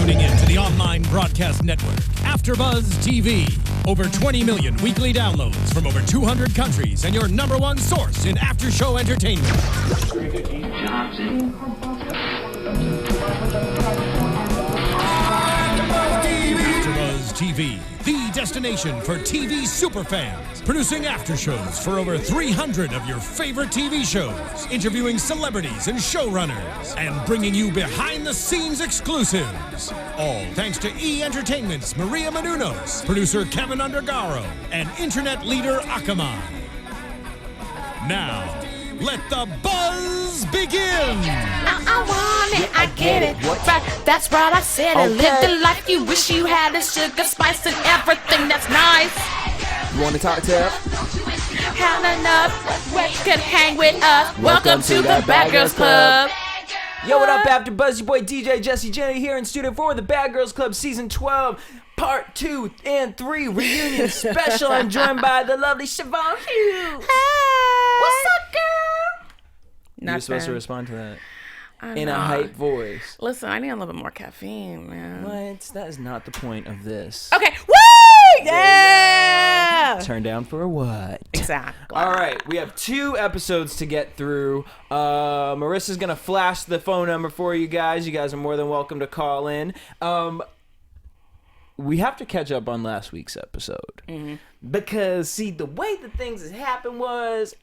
tuning in to the online broadcast network, AFTERBUZZ TV. Over 20 million weekly downloads from over 200 countries and your number one source in after-show entertainment. AFTERBUZZ TV, the destination for TV superfans. Producing aftershows for over 300 of your favorite TV shows. Interviewing celebrities and showrunners. And bringing you behind-the-scenes exclusives. All thanks to E! Entertainment's Maria Menounos, producer Kevin Undergaro, and internet leader Akamai. Now, let the buzz begin! I want it, I get it. Right, that's right, I said it. Live the life you wish you had, the sugar, spice, and everything that's nice. You want to talk to her? Had enough, we could hang with us. Welcome to the Bad Girls Club. Yo, what up, AFTERBUZZ? Your boy DJ Jesse Janedy here in Studio 4 the Bad Girls Club Season 12, Part 2 and 3 Reunion Special. I'm joined by the lovely Chevonne Hughes. Hey! What's up, girl? Not You're supposed to bad. respond to that in know. a hype voice. Listen, I need a little bit more caffeine, man. What? That is not the point of this. Okay, woo! Yeah! Turn down for what? Exactly. All right, we have 2 episodes to get through. Marissa's gonna flash the phone number for you guys. You guys are more than welcome to call in. We have to catch up on last week's episode because, see, the way that things has happened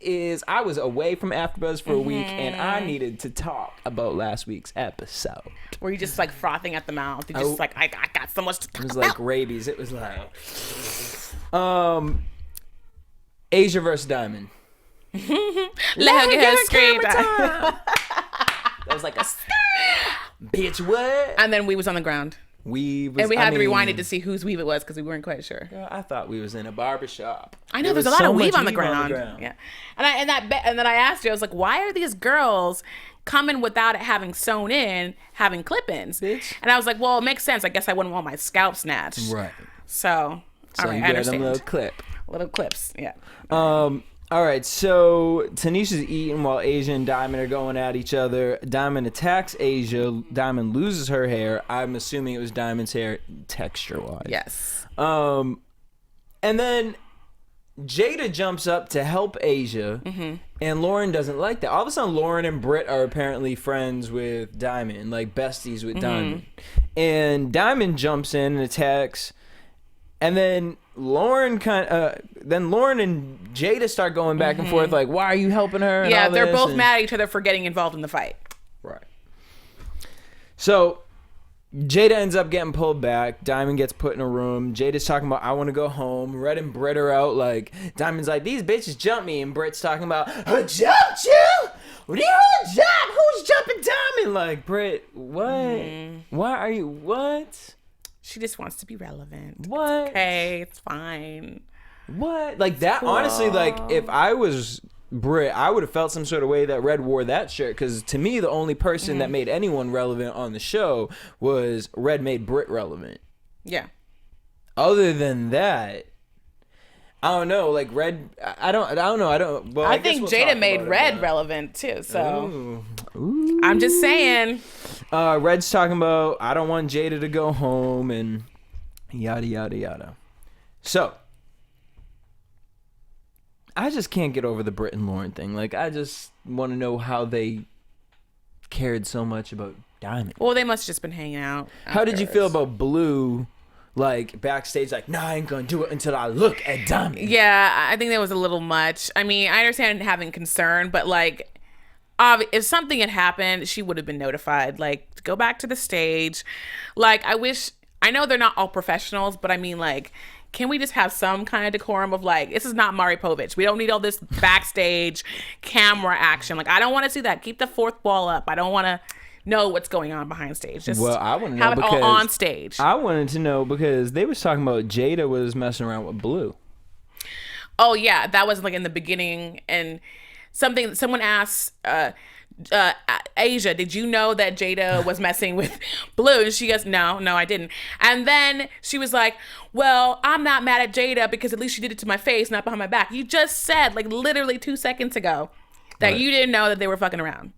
is I was away from AFTERBUZZ for a week, and I needed to talk about last week's episode. Were you just like frothing at the mouth? You just like, I got so much to talk It was about. like rabies. It was like, Asia versus Diamond. Let her get her scream time. That was like a bitch. What? And then we was on the ground. We had to rewind it to see whose weave it was because we weren't quite sure. Girl, I thought we was in a barbershop. I know there's a lot of weave on the ground. Yeah, and then I asked you, I was like, why are these girls coming without it having sewn in, having clip-ins? Bitch. And I was like, well, it makes sense. I guess I wouldn't want my scalp snatched. Right. So all right, you I got understand. them little clip. Little clips, yeah. All right, so Tanisha's eating while Asia and Diamond are going at each other. Diamond attacks Asia. Diamond loses her hair. I'm assuming it was Diamond's hair texture-wise. Yes. And then Jada jumps up to help Asia, and Lauren doesn't like that. All of a sudden, Lauren and Brit are apparently friends with Diamond, like besties with Diamond. And Diamond jumps in and attacks, and then Lauren and Jada start going back and forth, like, why are you helping her? Yeah, they're both and mad at each other for getting involved in the fight. Right. So Jada ends up getting pulled back. Diamond gets put in a room. Jada's talking about, I want to go home. Red and Brit are out. Like, Diamond's like, these bitches jumped me. And Brit's talking about, who jumped you? What do you jump? Who's jumping Diamond? Like, Brit, what? Why are you, what? She just wants to be relevant. What? It's okay, it's fine. What? Like, that, honestly, like, if I was Brit, I would have felt some sort of way that Red wore that shirt, because to me, the only person that made anyone relevant on the show was Red made Brit relevant. Yeah. Other than that, I don't know. Like, Red, I don't know. Well, I think Jada made Red relevant too. So Ooh. I'm just saying. Red's talking about, I don't want Jada to go home and yada yada yada. So I just can't get over the Brit and Lauren thing. Like, I just want to know how they cared so much about Diamond. Well, they must have just been hanging out. How did you feel about Blue, like, backstage, like, nah, I ain't gonna do it until I look at Diamond? Yeah, I think that was a little much. I mean, I understand having concern, but, like, if something had happened, she would have been notified. Like, go back to the stage. Like, I know they're not all professionals, but I mean, like, can we just have some kind of decorum of, like, this is not Maury Povich. We don't need all this backstage camera action. Like, I don't want to see that. Keep the fourth wall up. I don't want to know what's going on behind stage. Just I want to know have it all on stage. I wanted to know because they was talking about Jada was messing around with Blue. Oh yeah, that was like in the beginning, and someone asked Asia, did you know that Jada was messing with Blue? And she goes, no, I didn't. And then she was like, well, I'm not mad at Jada because at least she did it to my face, not behind my back. You just said, like, literally 2 seconds ago that you didn't know that they were fucking around.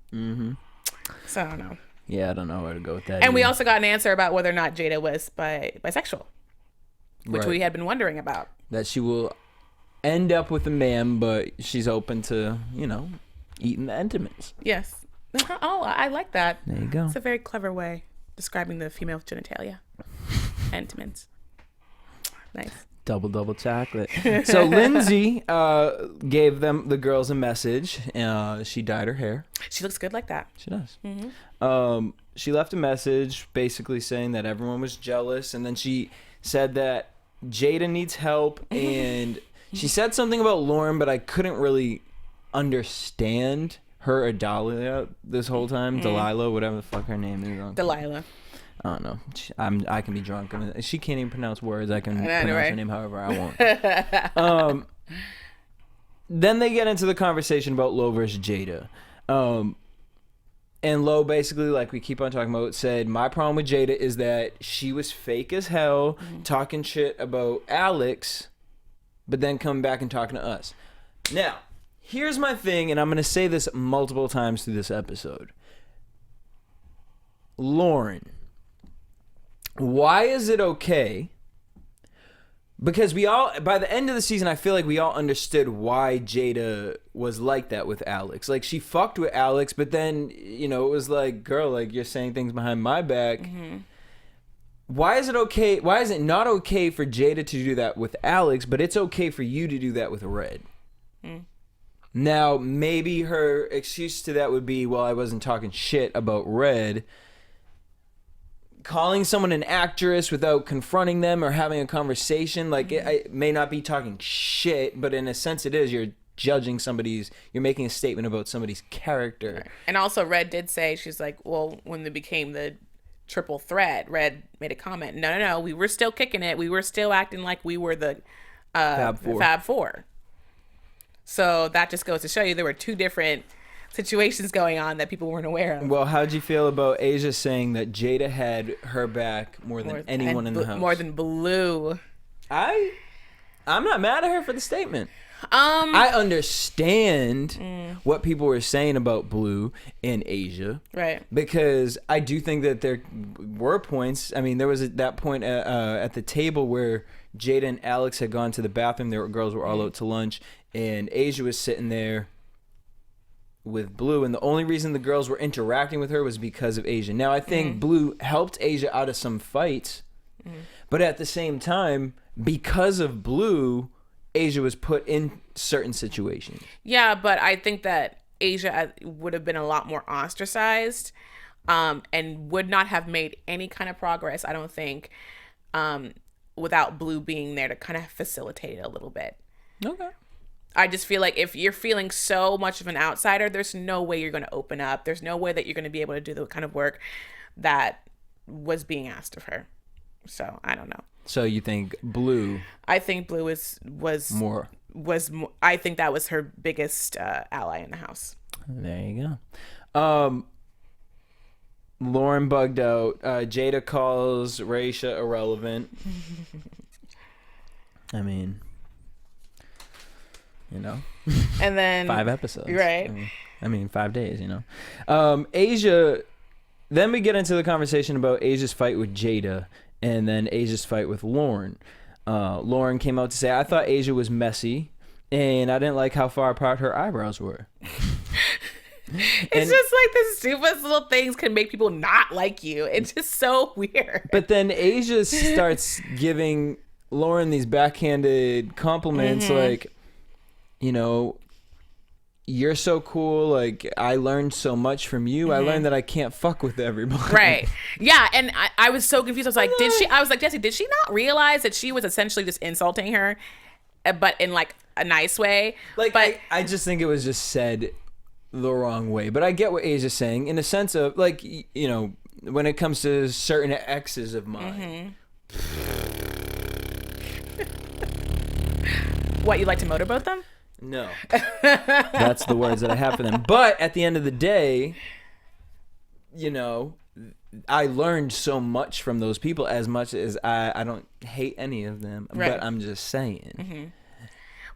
So I don't know. Yeah, I don't know where to go with that. And we also got an answer about whether or not Jada was bisexual, which Right. we had been wondering about. That she will end up with a man, but she's open to, eating the intimates. Yes. Oh, I like that. There you go. It's a very clever way describing the female genitalia. Intimates. Nice. Double chocolate. So Lindsay gave the girls a message. She dyed her hair. She looks good like that. She does. Mm-hmm. She left a message basically saying that everyone was jealous, and then she said that Jada needs help, and she said something about Lauren, but I couldn't really understand her or Dahlia this whole time. Delilah, whatever the fuck her name is. Delilah. I don't know. I can be drunk. She can't even pronounce words. I can pronounce right? her name however I want. Then they get into the conversation about Lo versus Jada. And Lo basically, like we keep on talking about, said, my problem with Jada is that she was fake as hell, talking shit about Alex, but then coming back and talking to us. Now, here's my thing, and I'm going to say this multiple times through this episode. Lauren, why is it okay? Because by the end of the season, I feel like we all understood why Jada was like that with Alex. Like, she fucked with Alex, but then, it was like, girl, like, you're saying things behind my back. Mm-hmm. Why is it okay? Why is it not okay for Jada to do that with Alex, but it's okay for you to do that with Red? Now, maybe her excuse to that would be, well, I wasn't talking shit about Red. Calling someone an actress without confronting them or having a conversation, like it may not be talking shit, but in a sense it is. You're judging you're making a statement about somebody's character. Right. And also Red did say, she's like, well, when they became the triple threat, Red made a comment, no, we were still kicking it. We were still acting like we were the Fab Four. So that just goes to show you there were two different situations going on that people weren't aware of. Well, how'd you feel about Asia saying that Jada had her back more than anyone in the house? More than Blue. I'm not mad at her for the statement. I understand what people were saying about Blue and Asia. Right. Because I do think that there were points. I mean, there was that point at the table where Jada and Alex had gone to the bathroom. Girls were all out to lunch, and Asia was sitting there with Blue, and the only reason the girls were interacting with her was because of Asia. Now, I think Blue helped Asia out of some fights, but at the same time, because of Blue, Asia was put in certain situations. Yeah, but I think that Asia would have been a lot more ostracized, and would not have made any kind of progress, I don't think, without Blue being there to kind of facilitate it a little bit. Okay. I just feel like if you're feeling so much of an outsider, there's no way you're going to open up. There's no way that you're going to be able to do the kind of work that was being asked of her. So I don't know. So you think Blue? I think Blue was more. I think that was her biggest ally in the house. There you go. Lauren bugged out. Jada calls Raisha irrelevant. I mean, and then 5 episodes, right? I mean 5 days, Asia. Then we get into the conversation about Asia's fight with Jada, and then Asia's fight with Lauren. Lauren came out to say, I thought Asia was messy, and I didn't like how far apart her eyebrows were. It's just like the stupidest little things can make people not like you. It's just so weird. But then Asia starts giving Lauren these backhanded compliments, like, you're so cool. Like, I learned so much from you. I learned that I can't fuck with everybody. Right. Yeah. And I was so confused. I was like, Jesse, did she not realize that she was essentially just insulting her, but in like a nice way? Like, but I just think it was just said the wrong way. But I get what Asia's saying in the sense of, like, when it comes to certain exes of mine. What, you like to motorboat them? No. That's the words that I have for them. But at the end of the day, I learned so much from those people, as much as I don't hate any of them. Right. But I'm just saying.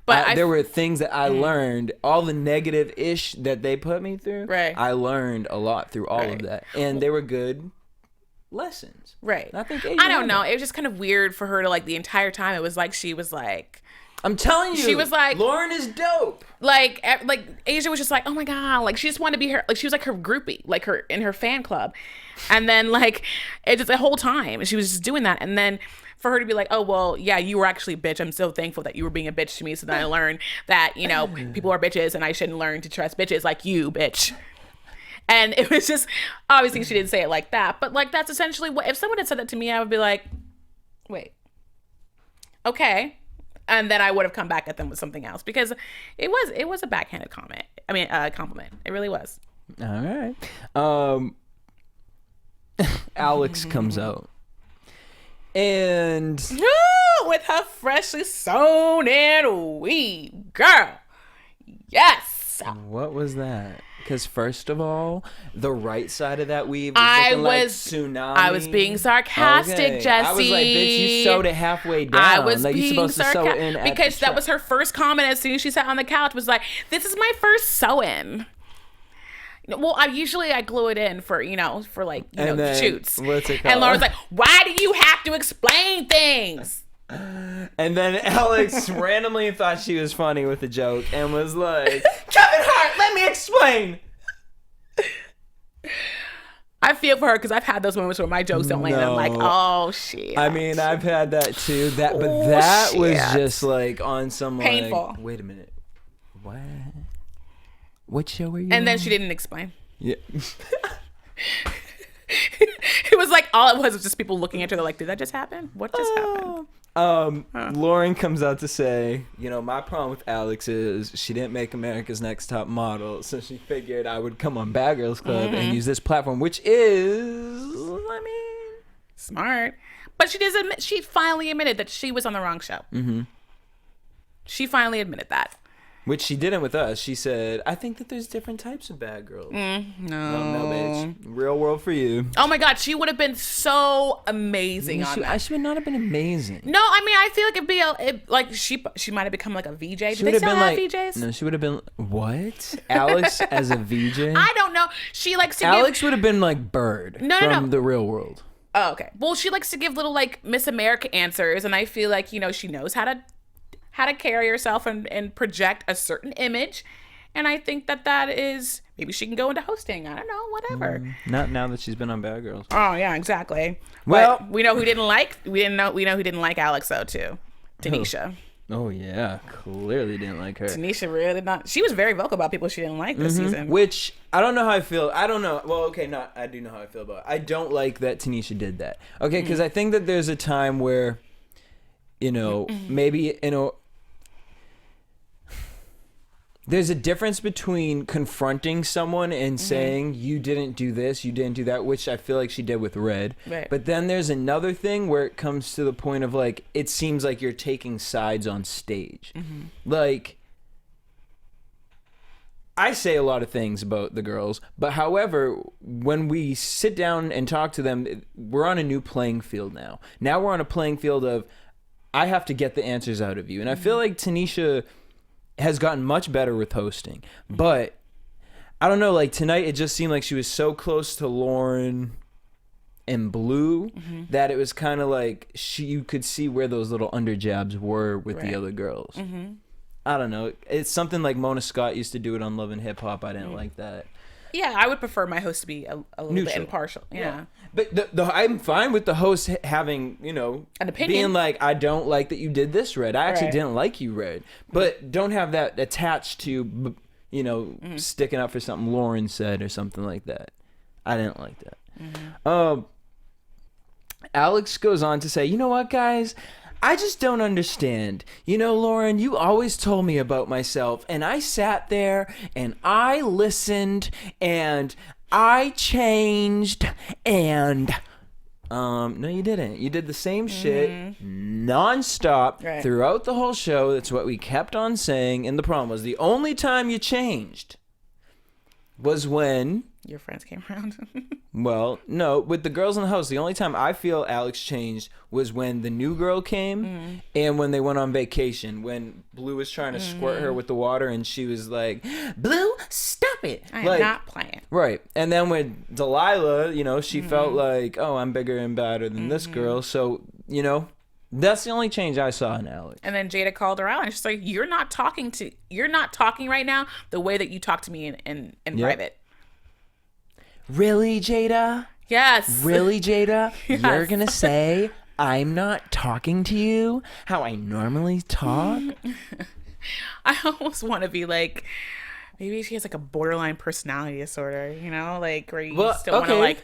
But there were things that I learned, all the negative ish that they put me through. Right. I learned a lot through all of that, and they were good lessons. Right. And I think I don't know. It was just kind of weird for her to like the entire time. It was like she was like. I'm telling you, she was like, Lauren is dope. Like Asia was just like, oh my God, like she just wanted to be her, like she was like her groupie, like her in her fan club. And then like it just the whole time she was just doing that. And then for her to be like, oh, well, yeah, you were actually a bitch. I'm so thankful that you were being a bitch to me. So then I learned that, you know, people are bitches and I shouldn't learn to trust bitches like you, bitch. And it was just, obviously she didn't say it like that, but like that's essentially what, if someone had said that to me, I would be like, wait, okay. And then I would have come back at them with something else because it was a backhanded comment. I mean, compliment. It really was. All right. Alex comes out. And with her freshly sewn in weave, girl. Yes. What was that? Because first of all, the right side of that weave was looking like tsunami. I was being sarcastic, Jesse. I was like, bitch, you sewed it halfway down. I was like, being sarcastic because that was her first comment as soon as she sat on the couch. Was like, this is my first sew-in. Well, I glue it in for like shoots. What's it called? And Laura's like, why do you have to explain things? And then Alex randomly thought she was funny with the joke and was like, Kevin Hart, let me explain. I feel for her because I've had those moments where my jokes don't land. I'm like, oh shit. I mean, I've had that too. That was just like on some painful. Like, wait a minute, what show were you? And then she didn't explain. Yeah. It was like all it was just people looking at her. They're like, did that just happen? What just happened? Lauren comes out to say, my problem with Alex is she didn't make America's Next Top Model, so she figured I would come on Bad Girls Club and use this platform, which is, smart. But she finally admitted that she was on the wrong show. Mm-hmm. She finally admitted that. Which she didn't with us. She said, I think that there's different types of bad girls. No, bitch. Real world for you. Oh my God, she would have been so amazing on that. She would not have been amazing. No, I mean, I feel like it'd be she might have become like a VJ. Do they still have VJs? No, she would have been, what? Alex as a VJ? I don't know. She likes to Alex would have been like Bird from The Real World. Oh, okay. Well, she likes to give little like Miss America answers, and I feel like, she knows how to carry herself and project a certain image. And I think that is, maybe she can go into hosting. I don't know, whatever. Not now that she's been on Bad Girls. Oh yeah, exactly. Well, but we know who didn't like Alex though too. Tanisha. Oh yeah, clearly didn't like her. Tanisha really did not. She was very vocal about people she didn't like this season. Which I don't know how I feel. I don't know. Well, okay, I do know how I feel about it. I don't like that Tanisha did that. Okay, because I think that there's a time where, maybe there's a difference between confronting someone and saying, you didn't do this, you didn't do that, which I feel like she did with Red. Right. But then there's another thing where it comes to the point of like, it seems like you're taking sides on stage. Mm-hmm. Like, I say a lot of things about the girls, but however, when we sit down and talk to them, we're on a new playing field now. Now we're on a playing field of, I have to get the answers out of you. And I feel like Tanisha has gotten much better with hosting, but I don't know, like tonight it just seemed like she was so close to Lauren and Blue that it was kind of like you could see where those little underjabs were with the other girls. I don't know, it's something like Mona Scott used to do it on Love and Hip Hop. I didn't like that. Yeah, I would prefer my host to be a little bit impartial. Yeah. But I'm fine with the host having, an opinion. Being like, I don't like that you did this, Red. I actually didn't like you, Red. But don't have that attached to, sticking up for something Lauren said or something like that. I didn't like that. Alex goes on to say, you know what, guys? I just don't understand. Lauren, you always told me about myself, and I sat there, and I listened, and I changed, and... no, you didn't. You did the same shit nonstop throughout the whole show. That's what we kept on saying, and the problem was the only time you changed was when Your friends came around. Well, no, with the girls in the house, the only time I feel Alex changed was when the new girl came and when they went on vacation. When Blue was trying to squirt her with the water and she was like, Blue, stop it. I am not playing. Right. And then with Delilah, you know, she felt like, oh, I'm bigger and badder than this girl. So, you know, that's the only change I saw in Alex. And then Jada called her out and she's like, you're not talking right now the way that you talk to me in private. Really, Jada? Yes. Really, Jada? Yes. You're going to say I'm not talking to you how I normally talk? I almost want to be like, maybe she has like a borderline personality disorder, you know? Like, where you still want to like,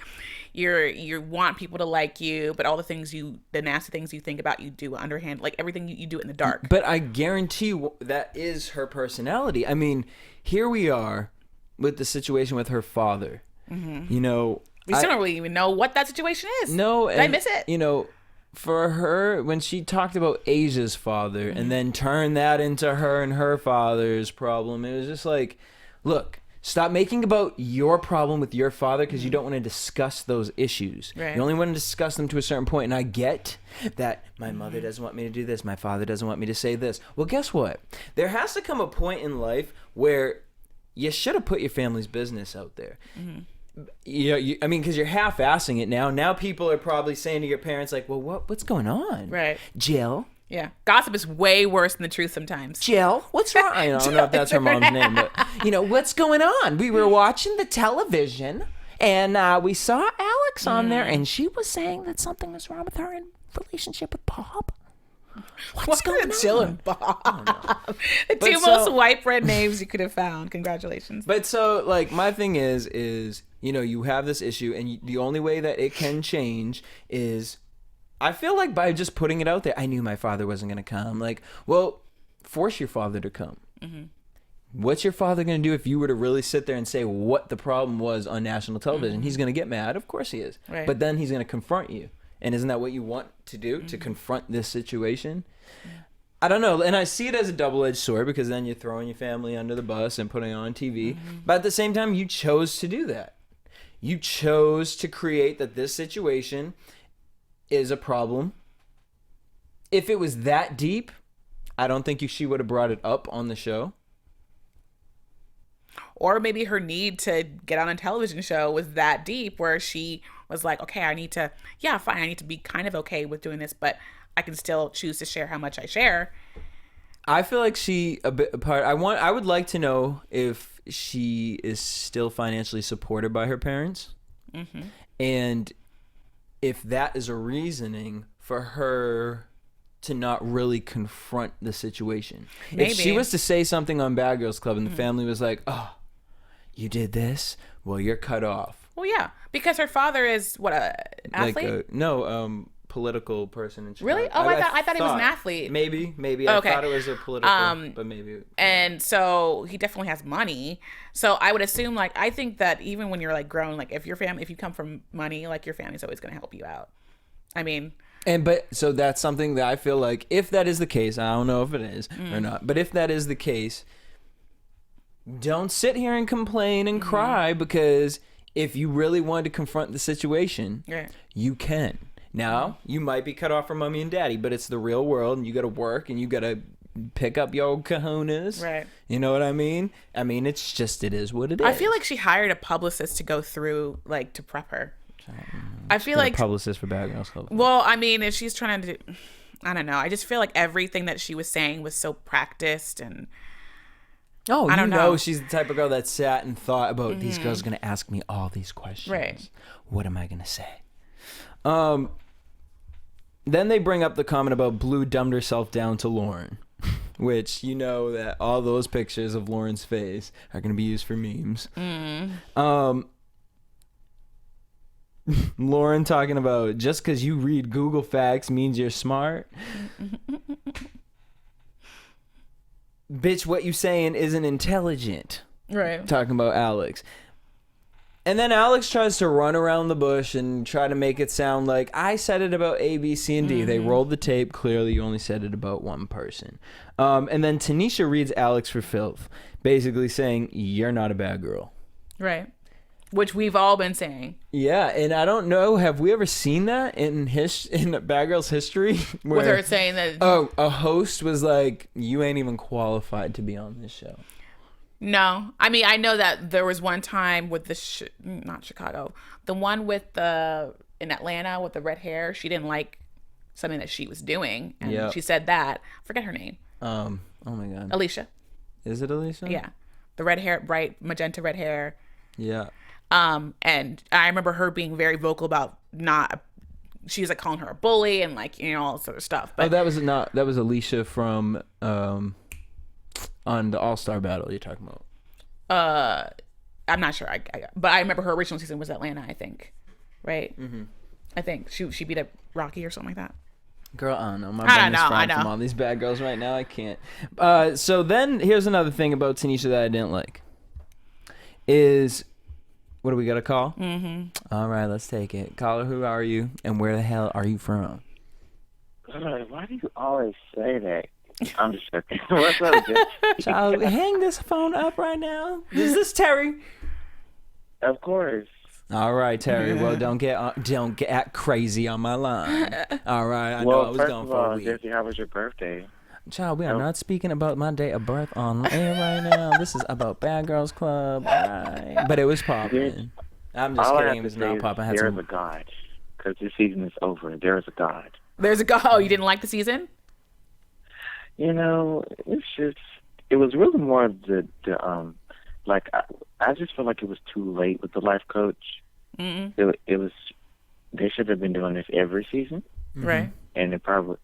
you want people to like you, but all the nasty things you think about, you do underhand, like everything you do it in the dark. But I guarantee you that is her personality. I mean, here we are with the situation with her father. You know, we still don't really even know what that situation is. No, did I miss it? You know, for her, when she talked about Asia's father and then turned that into her and her father's problem, it was just like, look, stop making about your problem with your father because you don't want to discuss those issues. Right. You only want to discuss them to a certain point. And I get that my mother doesn't want me to do this. My father doesn't want me to say this. Well, guess what? There has to come a point in life where you should have put your family's business out there. You know, I mean, because you're half-assing it now. Now people are probably saying to your parents, like, well, what's going on? Right. Jill? Yeah. Gossip is way worse than the truth sometimes. Jill, what's wrong? I don't know if that's her mom's name, but, you know, what's going on? We were watching the television, and we saw Alex on there, and she was saying that something was wrong with her in relationship with Bob. What's going on? Jill and Bob. Oh, no. The two most white bread names you could have found. Congratulations. But so, like, my thing is, you know, you have this issue, and the only way that it can change is, I feel like by just putting it out there, I knew my father wasn't going to come. Like, well, force your father to come. What's your father going to do if you were to really sit there and say what the problem was on national television? He's going to get mad. Of course he is. Right. But then he's going to confront you. And isn't that what you want to do, to confront this situation? I don't know. And I see it as a double-edged sword because then you're throwing your family under the bus and putting it on TV. But at the same time, you chose to do that. You chose to create that this situation is a problem. If it was that deep, I don't think she would have brought it up on the show. Or maybe her need to get on a television show was that deep where she was like, okay, I need to be kind of okay with doing this, but I can still choose to share how much I share. I feel like I would like to know if she is still financially supported by her parents. And if that is a reasoning for her to not really confront the situation. Maybe. If she was to say something on Bad Girls Club and the family was like, oh, you did this? Well, you're cut off. Well, yeah, because her father is what, an athlete? Political person in Chicago. Really? Oh, I thought he was an athlete. Maybe. Okay. I thought it was a political, but maybe. And so he definitely has money. So I would assume, like, I think that even when you're like grown, like if you come from money, like your family's always going to help you out. I mean. So that's something that I feel like if that is the case, I don't know if it is or not, but if that is the case, don't sit here and complain and cry, because if you really wanted to confront the situation, you can. Now, you might be cut off from mommy and daddy, but it's the real world, and you got to work, and you got to pick up your kahunas. Right. You know what I mean? I mean, it is what it is. I feel like she hired a publicist to go through, like, to prep her. I feel like a publicist for Bad Girls Club. Well, I mean, if she's trying to do, I don't know. I just feel like everything that she was saying was so practiced, and I don't know. She's the type of girl that sat and thought about these girls are going to ask me all these questions. Right. What am I going to say? Then they bring up the comment about Blue dumbed herself down to Lauren, which you know that all those pictures of Lauren's face are going to be used for memes. Lauren talking about just because you read Google Facts means you're smart. Bitch, what you saying isn't intelligent. Right. Talking about Alex. And then Alex tries to run around the bush and try to make it sound like I said it about A, B, C, and D. They rolled the tape. Clearly, you only said it about one person. And then Tanisha reads Alex for filth, basically saying, you're not a bad girl. Right. which we've all been saying. Yeah, and I don't know, have we ever seen that in Bad Girls history? Where, With her saying that... Oh, a host was like, you ain't even qualified to be on this show. No. I mean, I know that there was one time with not Chicago, the one with in Atlanta with the red hair, she didn't like something that she was doing. And she said that. I forget her name. Oh my God. Alicia. Is it Alicia? Yeah. The red hair, bright magenta red hair. Yeah. And I remember her being very vocal about she was like calling her a bully and like, all this other stuff. But that was Alicia from on the All-Star Battle you're talking about. I'm not sure. But I remember her original season was Atlanta, I think. Right? Mm-hmm. I think she beat up Rocky or something like that. Girl, I don't know. My brain is fried from all these bad girls right now. I can't. So then here's another thing about Tanisha that I didn't like. Is, what do we got a call? Mm-hmm. All right, let's take it. Caller, who are you? And where the hell are you from? Why do you always say that? I'm just joking. What's up, Child, hang this phone up right now. Is this Terry? Of course. All right, Terry. Well, don't get crazy on my line. All right, I know I was gone for a week. Jesse, how was your birthday? Child, we are not speaking about my date of birth on air right now. This is about Bad Girls Club. All right. But it was popping. I'm just kidding. It was not popping. There is a God. Because this season is over. There is a God. There's a God. Oh, you didn't like the season? It's just, it was really more of I just feel like it was too late with the life coach. Mm-hmm. It was, they should have been doing this every season. Right. And it probably,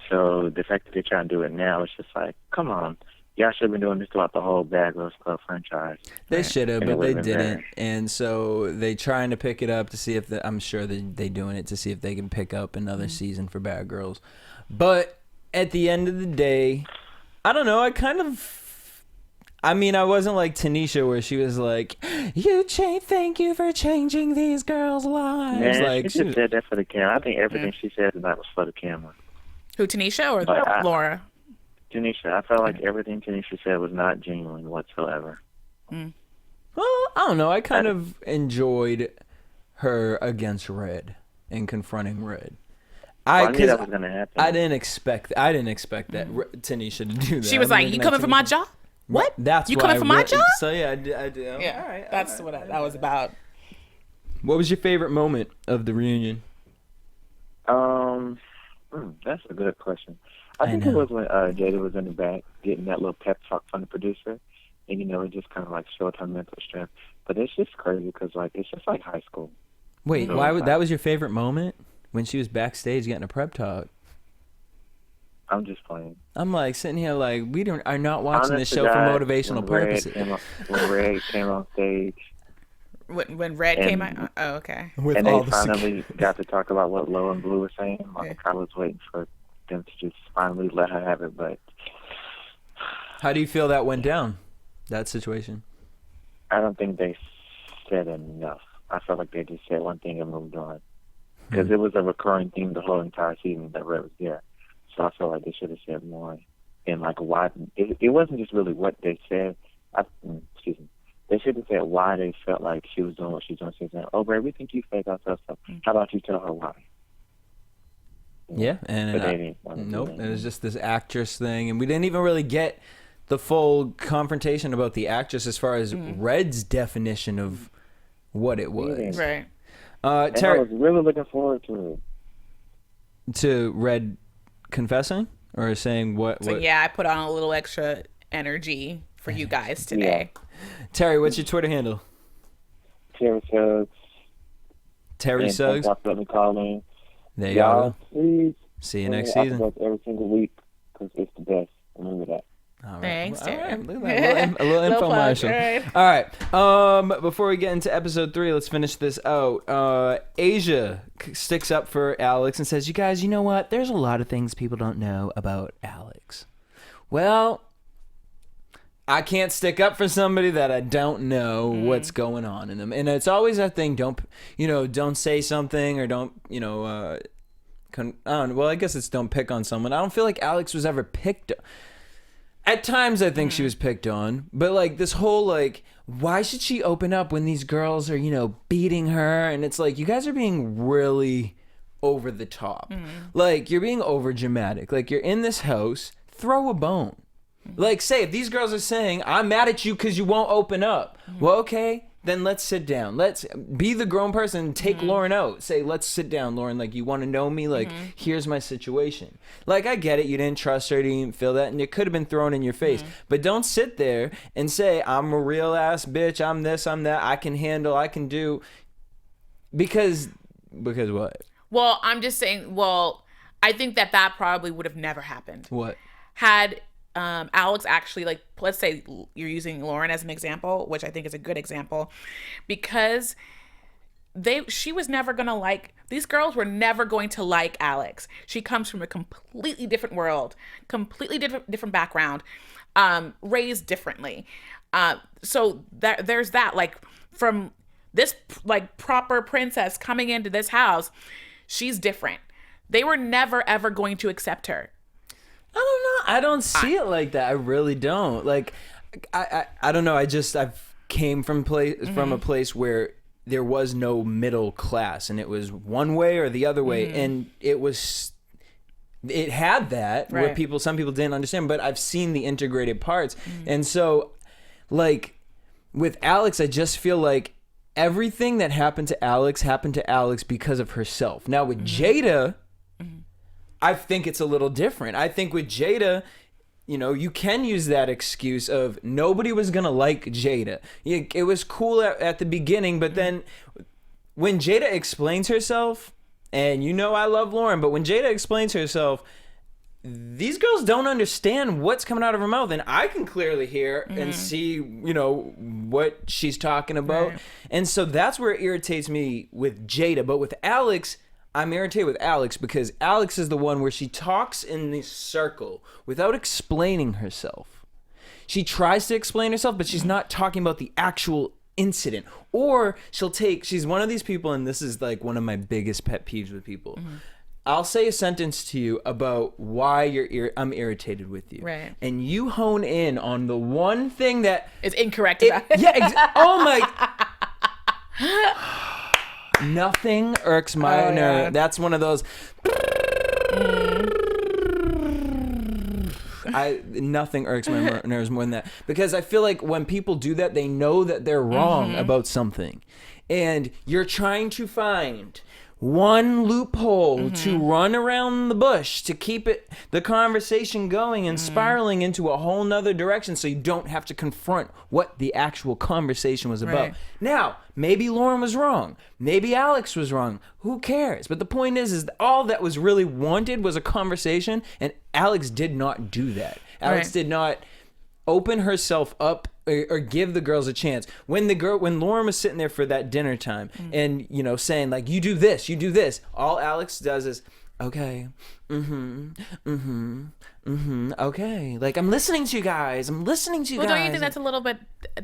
so the fact that they're trying to do it now, it's just like, come on. Y'all should have been doing this throughout the whole Bad Girls Club franchise. They should have, but they didn't. And so they trying to pick it up to see if, I'm sure they doing it to see if they can pick up another season for Bad Girls. But at the end of the day, I don't know, I wasn't like Tanisha where she was like, thank you for changing these girls' lives. Man, like, she just said that for the camera. I think everything she said tonight was for the camera. Who, Tanisha or Laura? Tanisha. I felt like everything Tanisha said was not genuine whatsoever. Well, I don't know. I kind of enjoyed her against Red and confronting Red. I knew that was going to happen. I didn't expect that Tanisha to do that. She was like, "You coming for my job? What? That's you coming for my job?" So yeah, I did. Yeah, all right, that's what that was about. What was your favorite moment of the reunion? That's a good question. I think it was when Jada was in the back getting that little pep talk from the producer, and it just kind of like showed her mental strength. But it's just crazy because it's just like high school. Wait, that was your favorite moment? When she was backstage getting a prep talk? I'm just playing. I'm like sitting here like we are not watching this show for motivational purposes. When Red came on stage. When Red came out? Oh, okay. And they finally got to talk about what Low and Blue were saying. I was waiting for them to just finally let her have it, but... How do you feel that went down, that situation? I don't think they said enough. I felt like they just said one thing and moved on. Because it was a recurring theme the whole entire season that Red was there. So I felt like they should have said more. And why, it wasn't just really what they said. They should have said why they felt like she was doing what she was doing. She was saying, "Oh, Red, we think you fake ourselves. So how about you tell her why?" Yeah, and nope, it was just this actress thing. And we didn't even really get the full confrontation about the actress as far as Red's definition of what it was. Right. Terry, I was really looking forward to it. To Red confessing or saying what? So yeah, I put on a little extra energy for you guys today. Yeah. Terry, what's your Twitter handle? Terry Suggs. Terry Suggs. Let me call in. There you go. Please. See you next season. Every single week because it's the best. Remember that. All right. Thanks, Terry. All right. Look at that. A little infomercial. All right. Before we get into episode 3, let's finish this out. Asia sticks up for Alex and says, "You guys, you know what? There's a lot of things people don't know about Alex." Well, I can't stick up for somebody that I don't know what's going on in them. And it's always that thing, don't say something or don't, well, I guess it's don't pick on someone. I don't feel like Alex was ever picked. At times, I think she was picked on, but this whole why should she open up when these girls are, beating her? And it's like, you guys are being really over the top. Like, you're being over dramatic. Like, you're in this house, throw a bone. Like, say, if these girls are saying, I'm mad at you because you won't open up. Well, okay, then let's sit down. Let's be the grown person and take Lauren out. Say, let's sit down, Lauren. Like, you want to know me? Like, here's my situation. Like, I get it. You didn't trust her. You didn't feel that. And it could have been thrown in your face. But don't sit there and say, I'm a real ass bitch. I'm this, I'm that. I can handle, I can do. Because what? Well, I'm just saying, I think that probably would have never happened. What? Had Alex actually, like, let's say you're using Lauren as an example, which I think is a good example, because she was never gonna like, these girls were never going to like Alex. She comes from a completely different world, completely different background, raised differently. So there's that, like, from this, like, proper princess coming into this house, she's different. They were never ever going to accept her. I don't know. I don't see it like that. I really don't. Like, I don't know. I've came from a place where there was no middle class, and it was one way or the other way, and it had that where some people didn't understand. But I've seen the integrated parts, and so, like, with Alex, I just feel like everything that happened to Alex because of herself. Now with Jada, I think it's a little different. I think with Jada, you can use that excuse of nobody was going to like Jada. It was cool at the beginning, but then when Jada explains herself, and I love Lauren, but when Jada explains herself, these girls don't understand what's coming out of her mouth, and I can clearly hear and see, what she's talking about. Right. And so that's where it irritates me with Jada. But with Alex, I'm irritated with Alex because Alex is the one where she talks in this circle without explaining herself. She tries to explain herself, but she's not talking about the actual incident. Or she's one of these people, and this is like one of my biggest pet peeves with people. I'll say a sentence to you about why I'm irritated with you. Right. And you hone in on the one thing that is incorrect about it. Yeah, oh my... Nothing irks my nerve. Yeah. That's one of those... Nothing irks my nerves more than that. Because I feel like when people do that, they know that they're wrong about something. And you're trying to find one loophole to run around the bush to keep the conversation going and spiraling into a whole nother direction so you don't have to confront what the actual conversation was about. Right. Now, maybe Lauren was wrong. Maybe Alex was wrong. Who cares? But the point is all that was really wanted was a conversation, and Alex did not do that. Alex did not open herself up or give the girls a chance. When Lauren was sitting there for that dinner time and, saying like, you do this, all Alex does is, okay, okay. Like, I'm listening to you guys. Well, guys. Don't you think that's a little bit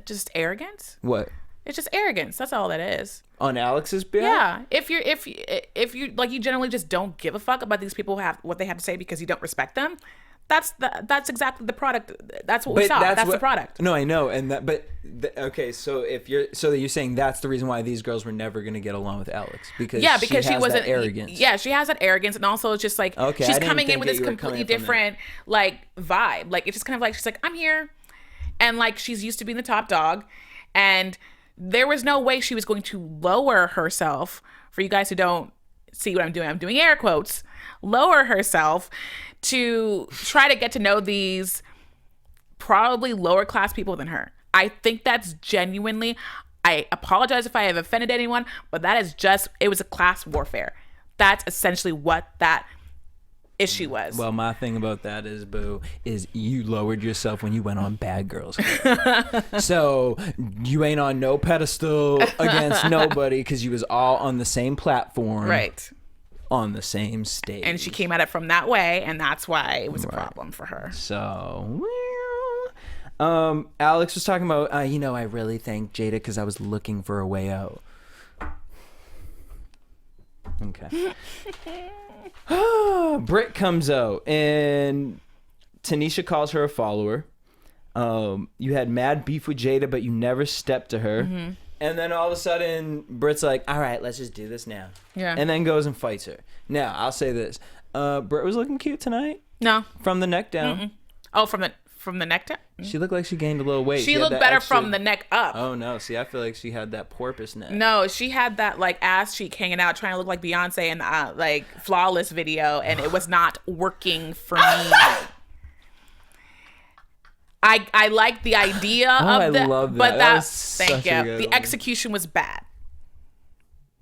just arrogance? What? It's just arrogance. That's all that is. On Alex's behalf? Yeah. If you like, you generally just don't give a fuck about these people what they have to say because you don't respect them. That's exactly the product. That's what we saw. That's the product. No, I know, okay. So you're saying that's the reason why these girls were never going to get along with Alex because she wasn't that arrogance. Yeah, she has that arrogance, and also it's just like she's coming in with this completely different like vibe. Like it's just kind of like she's like, I'm here, and like she's used to being the top dog, and there was no way she was going to lower herself. For you guys who don't see what I'm doing air quotes. Lower herself to try to get to know these probably lower class people than her. I think that's genuinely, I apologize if I have offended anyone, but that is it was a class warfare. That's essentially what that issue was. Well, my thing about that is you lowered yourself when you went on Bad Girls. So you ain't on no pedestal against nobody because you was all on the same platform. Right. On the same stage. And she came at it from that way, and that's why it was a problem for her. So, Alex was talking about, I really thank Jada because I was looking for a way out. Okay. Brit comes out, and Tanisha calls her a follower. You had mad beef with Jada, but you never stepped to her. Mm-hmm. And then all of a sudden, Brit's like, all right, let's just do this now. Yeah. And then goes and fights her. Now, I'll say this. Brit was looking cute tonight. No. From the neck down. Mm-mm. Oh, from the neck down? She looked like she gained a little weight. She had looked that better extra- from the neck up. Oh, no. See, I feel like she had that porpoise neck. No, she had that like ass cheek hanging out, trying to look like Beyonce in the like Flawless video, and it was not working for me. I like the idea of that, love that. but That was thank such a you. good The one. execution was bad.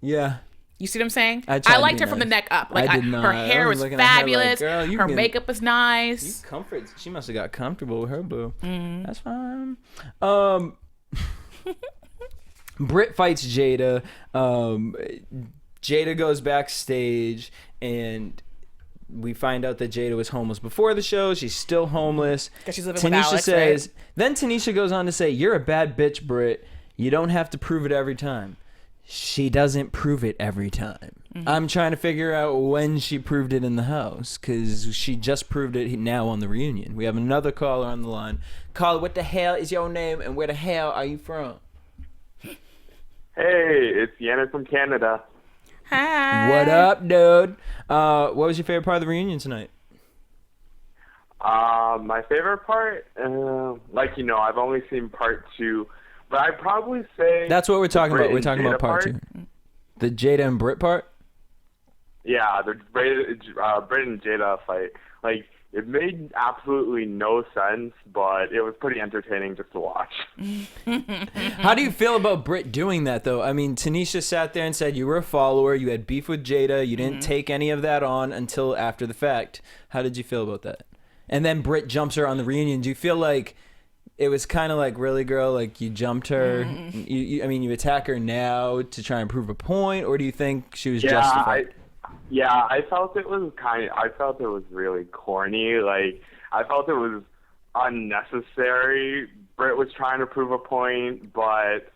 Yeah. You see what I'm saying? I tried to liked be her from the nice. neck up. Like I did not. her I hair was was looking at her like, fabulous. girl, you her can- makeup was nice. Comfort. She must have got comfortable with her boo. That's fine. Brit fights Jada. Jada goes backstage, and we find out that Jada was homeless before the show. She's still homeless. 'Cause she's living Tanisha with Alex, says. right? Then Tanisha goes on to say, "You're a bad bitch, Brit. You don't have to prove it every time." She doesn't prove it every time. I'm trying to figure out when she proved it in the house, because she just proved it now on the reunion. We have another caller on the line. Caller, what the hell is your name, and where the hell are you from? Hey, it's Janedy from Canada. Hi. What up, dude? What was your favorite part of the reunion tonight? My favorite part, I've only seen part 2, but I'd probably say That's what we're talking about. Brit We're and talking about Jada part 2. The Jada and Brit part? Yeah, the Brit and Jada fight. Like, it made absolutely no sense, but it was pretty entertaining just to watch. How do you feel about Brit doing that, though? I mean, Tanisha sat there and said you were a follower, you had beef with Jada, you didn't take any of that on until after the fact. How did you feel about that? And then Brit jumps her on the reunion. Do you feel like it was kind of like, really, girl, like you jumped her? You attack her now to try and prove a point, or do you think she was justified? I felt it was really corny. Like, I felt it was unnecessary. Brit was trying to prove a point, but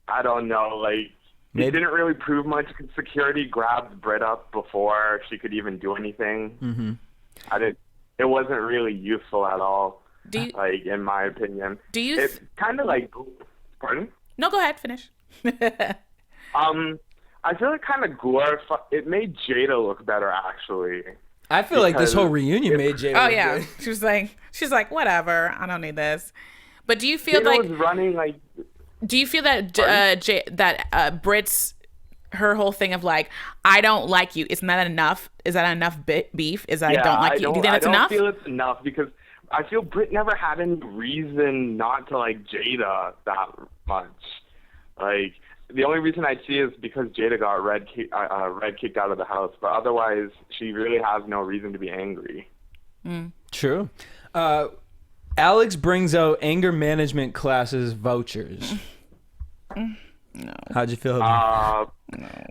I don't know. Like, it didn't really prove much. Security grabbed Brit up before she could even do anything. It wasn't really useful at all. In my opinion. It's kind of like, pardon? No, go ahead, finish. I feel it kind of glorified. It made Jada look better, actually. I feel like this whole reunion made Jada. Oh yeah, good. she's like, whatever, I don't need this. But do you feel Jada like was running like? Do you feel that Brit's her whole thing of like, I don't like you, isn't that enough? Is that enough beef? Is I don't like you? Do you think that's enough? I don't feel it's enough because I feel Brit never had any reason not to like Jada that much. Like, the only reason I see is because Jada got Red kicked out of the house, but otherwise she really has no reason to be angry. True. Alex brings out anger management classes vouchers. No. How'd you feel about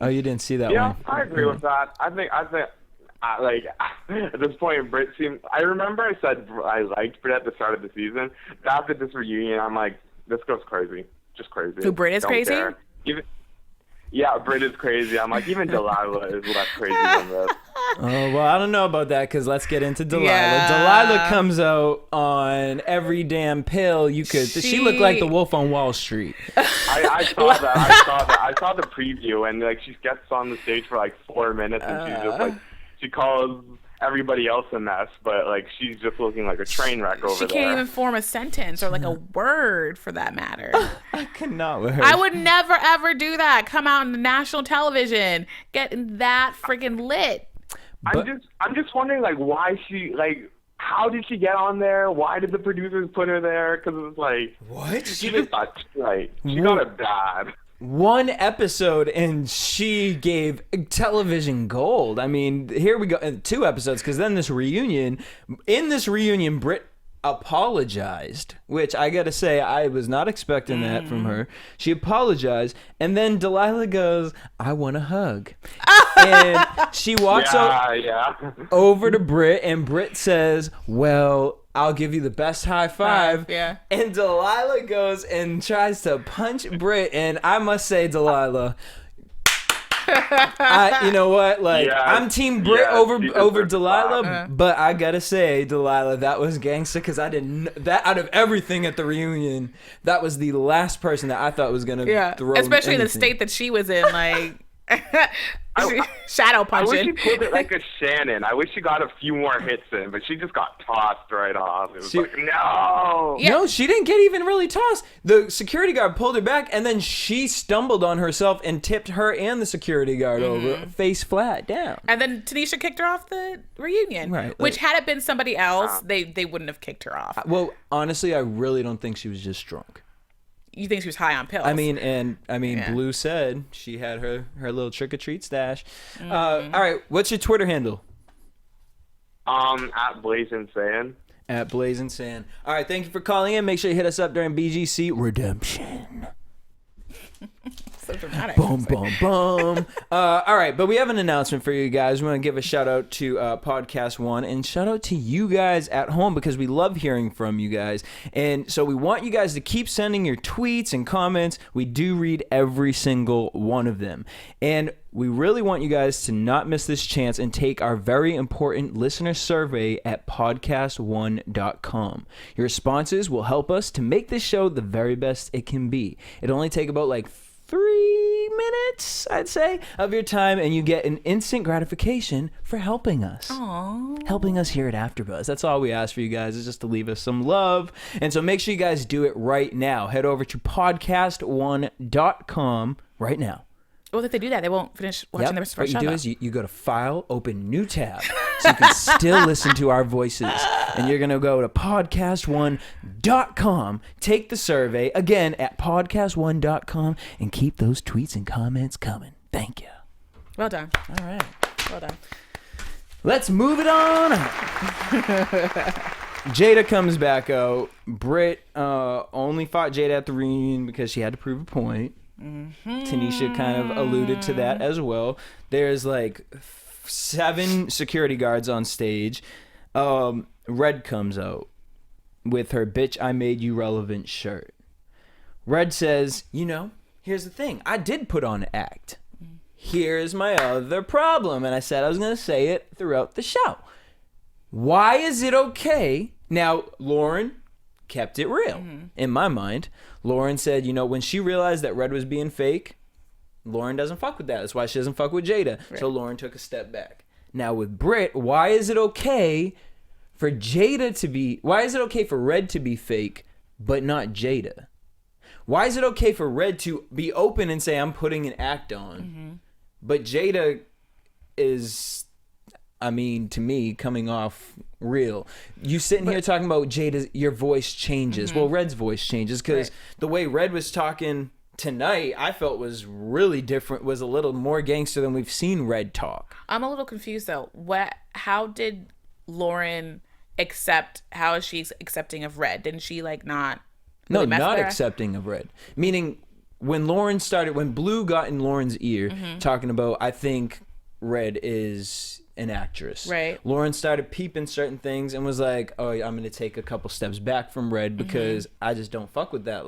Oh, you didn't see that one. Yeah, I agree with that. I think like at this point, Brit seemed. I remember I said I liked Brit at the start of the season. But after this reunion, I'm like, this girl's crazy, just crazy. Who, Brit is crazy? Care. Yeah, Brit is crazy. I'm like, even Delilah is less crazy than this. Oh, well, I don't know about that, because let's get into Delilah. Yeah. Delilah comes out on every damn pill you could. She looked like the Wolf on Wall Street. I saw that. I saw the preview, and like she gets on the stage for like 4 minutes, and she's just like, she calls everybody else a mess, but like she's just looking like a train wreck over there. She can't even form a sentence or like a word for that matter. I cannot with her. I would never ever do that. Come out on the national television, getting that freaking lit. I'm just wondering, like, why she, like, how did she get on there? Why did the producers put her there? Because it was like, what? She just got, like, she got it bad. One episode and she gave television gold. I mean, here we go. 2 episodes, because then in this reunion, Brit apologized, which I gotta say, I was not expecting that from her. She apologized, and then Delilah goes, I want a hug. And she walks over to Brit, and Brit says, well, I'll give you the best high five. Yeah. And Delilah goes and tries to punch Brit, and I must say, Delilah, You know what? Like, Yes, I'm Team Brit over she deserves Delilah, that. but I gotta say, Delilah, that was gangsta because I didn't. That out of everything at the reunion, that was the last person that I thought was gonna throw. Especially in the anything. state that she was in, like. Shadow I wish punching. she pulled it like a Shannon. I wish she got a few more hits in, but she just got tossed right off. It was like, no. Yeah. No, she didn't get even really tossed. The security guard pulled her back, and then she stumbled on herself and tipped her and the security guard over, face flat down. And then Tanisha kicked her off the reunion. Right, Which, like- had it been somebody else, they wouldn't have kicked her off. Well, honestly, I really don't think she was just drunk. You think she was high on pills? I mean, Yeah. Blue said she had her little trick or treat stash. All right, what's your Twitter handle? At Blazing Sand. At Blazing Sand. All right, thank you for calling in. Make sure you hit us up during BGC Redemption. so dramatic. Boom, boom, boom. All right, but we have an announcement for you guys. We want to give a shout out to Podcast One and shout out to you guys at home because we love hearing from you guys. And so we want you guys to keep sending your tweets and comments. We do read every single one of them. And we really want you guys to not miss this chance and take our very important listener survey at podcastone.com. Your responses will help us to make this show the very best it can be. It'll only take about like 3 minutes, I'd say, of your time, and you get an instant gratification for helping us. Aww. Helping us here at AFTERBUZZ. That's all we ask for you guys, is just to leave us some love. And so make sure you guys do it right now. Head over to podcastone.com right now. Well, if they do that, they won't finish watching the rest of our show. What you do is you go to File, open New Tab, so you can still listen to our voices. And you're going to go to podcastone.com, take the survey, again, at podcastone.com, and keep those tweets and comments coming. Thank you. Well done. All right. Well done. Let's move it on. Jada comes back out. Brit only fought Jada at the reunion because she had to prove a point. Tanisha kind of alluded to that as well. There's like 7 security guards on stage. Red comes out with her "Bitch, I Made You Relevant" shirt. Red says, here's the thing. I did put on an act. Here's my other problem. And I said I was going to say it throughout the show. Why is it okay? Now, Lauren kept it real. In my mind, Lauren said, when she realized that Red was being fake, Lauren doesn't fuck with that. That's why she doesn't fuck with Jada. Right. So Lauren took a step back. Now with Brit, why is it okay for Red to be fake, but not Jada? Why is it okay for Red to be open and say, I'm putting an act on, but Jada is, to me, coming off real? You sitting here talking about Jada, your voice changes. Well, Red's voice changes because the way Red was talking tonight, I felt was really different, was a little more gangster than we've seen Red talk. I'm a little confused though. How did Lauren how is she accepting of Red? Didn't she not really mess not with her? accepting of Red. Meaning when Blue got in Lauren's ear talking about, I think Red is an actress. Right. Lauren started peeping certain things and was like, oh, I'm going to take a couple steps back from Red because I just don't fuck with that.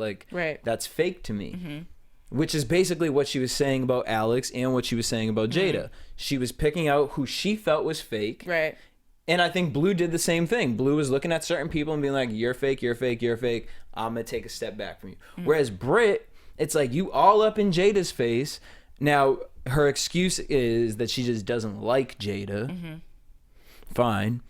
That's fake to me. Which is basically what she was saying about Alex and what she was saying about Jada. She was picking out who she felt was fake. Right. And I think Blue did the same thing. Blue was looking at certain people and being like, you're fake, you're fake, you're fake. I'm going to take a step back from you. Whereas Brit, it's like you all up in Jada's face. Now, her excuse is that she just doesn't like Jada. Fine.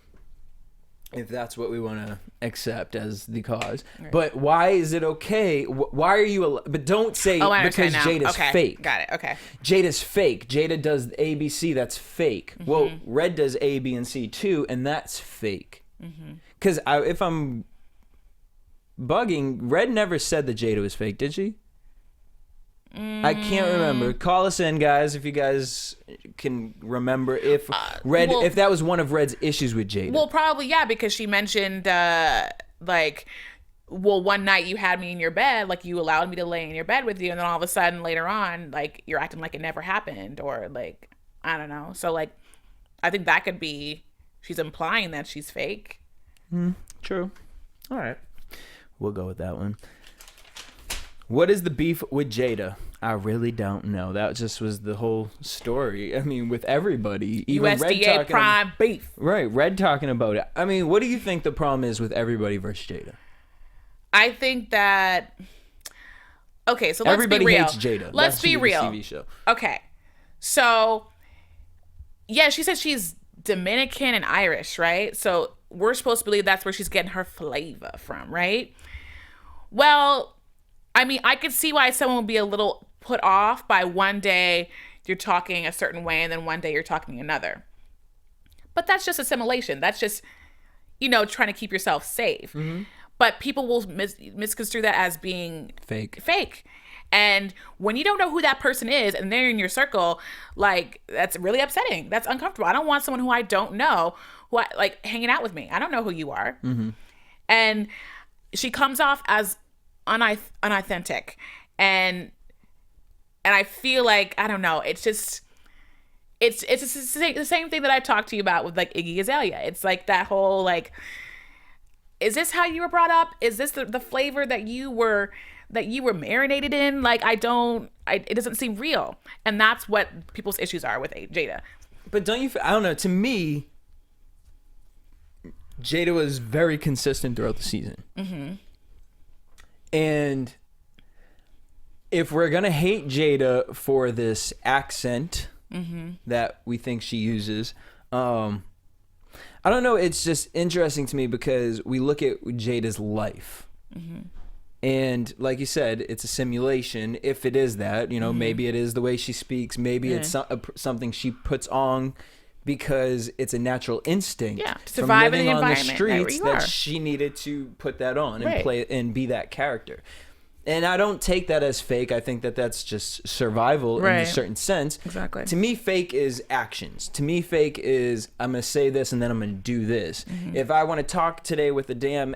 If that's what we want to accept as the cause. Right. But why is it okay? Why are you... But don't say because Jada's fake. Got it. Okay. Jada's fake. Jada does ABC. That's fake. Well, Red does A, B, and C too, and that's fake. Because if I'm bugging, Red never said that Jada was fake, did she? I can't remember. Call us in, guys, if you guys can remember if if that was one of Red's issues with Jada. Well, probably, yeah, because she mentioned, one night you had me in your bed, you allowed me to lay in your bed with you, and then all of a sudden later on, you're acting like it never happened, or I don't know. So, I think that could be, she's implying that she's fake. True. All right. We'll go with that one. What is the beef with Jada? I really don't know. That just was the whole story. I mean, with everybody, even Red USDA talking prime beef. right, Red talking about it. I mean, what do you think the problem is with everybody versus Jada? I think that. Okay, so let's Everybody be real. hates Jada. Let's That be should the real. TV show. Okay, so yeah, she said she's Dominican and Irish, right? So we're supposed to believe that's where she's getting her flavor from, right? Well, I mean, I could see why someone would be a little put off by one day you're talking a certain way and then one day you're talking another. But that's just assimilation. That's just, trying to keep yourself safe. Mm-hmm. But people will misconstrue that as being fake. And when you don't know who that person is and they're in your circle, like, that's really upsetting. That's uncomfortable. I don't want someone who I don't know, hanging out with me. I don't know who you are. Mm-hmm. And she comes off as unauthentic. And I feel like, I don't know, it's just... It's the same thing that I talked to you about with, like, Iggy Azalea. It's like that whole, like... Is this how you were brought up? Is this the flavor that you were marinated in? Like, it doesn't seem real. And that's what people's issues are with Jada. But don't you, I don't know, to me, Jada was very consistent throughout the season. Mm-hmm. And if we're going to hate Jada for this accent that we think she uses, I don't know. It's just interesting to me because we look at Jada's life. Mm-hmm. And like you said, it's a simulation. If it is that, maybe it is the way she speaks. Maybe it's something she puts on because it's a natural instinct to survive from living in the on the environment streets that she needed to put that on and play and be that character. And I don't take that as fake. I think that that's just survival in a certain sense. Exactly. To me, fake is actions. To me, fake is I'm going to say this and then I'm going to do this. Mm-hmm. If I want to talk today with a damn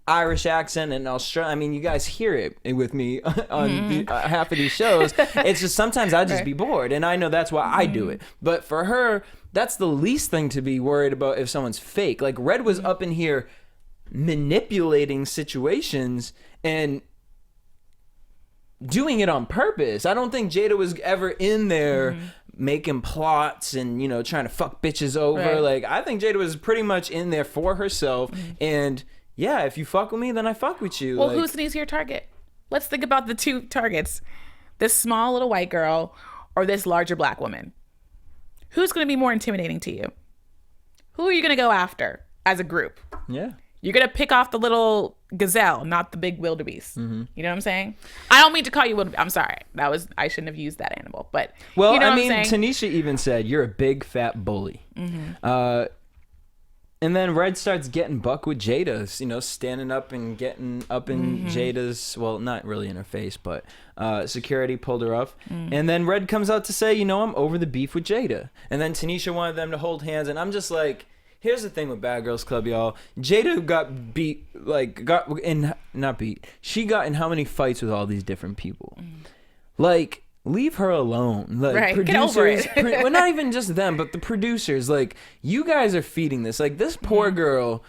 Irish accent and Australian, I mean, you guys hear it with me on half of these shows. It's just sometimes I just be bored. And I know that's why I do it. But for her, that's the least thing to be worried about if someone's fake. Like, Red was up in here manipulating situations and doing it on purpose. I don't think Jada was ever in there making plots and, trying to fuck bitches over. Right. Like, I think Jada was pretty much in there for herself. And yeah, if you fuck with me, then I fuck with you. Well, who's an easier target? Let's think about the two targets. This small little white girl or this larger black woman. Who's going to be more intimidating to you? Who are you going to go after as a group? Yeah. You're going to pick off the little gazelle, not the big wildebeest. Mm-hmm. You know what I'm saying? I don't mean to call you wildebeest. I'm sorry. I shouldn't have used that animal. But well, you know I what mean, I'm saying? Tanisha even said, you're a big fat bully. Mm-hmm. And then Red starts getting buck with Jada, standing up and getting up in Jada's, well, not really in her face, but security pulled her up. And then Red comes out to say, I'm over the beef with Jada. And then Tanisha wanted them to hold hands. And I'm just like, here's the thing with Bad Girls Club, y'all. Jada got beat, she got in how many fights with all these different people? Like, leave her alone. Like, right, producers, get over it. well, not even just them, but the producers. Like, you guys are feeding this. Like, this poor girl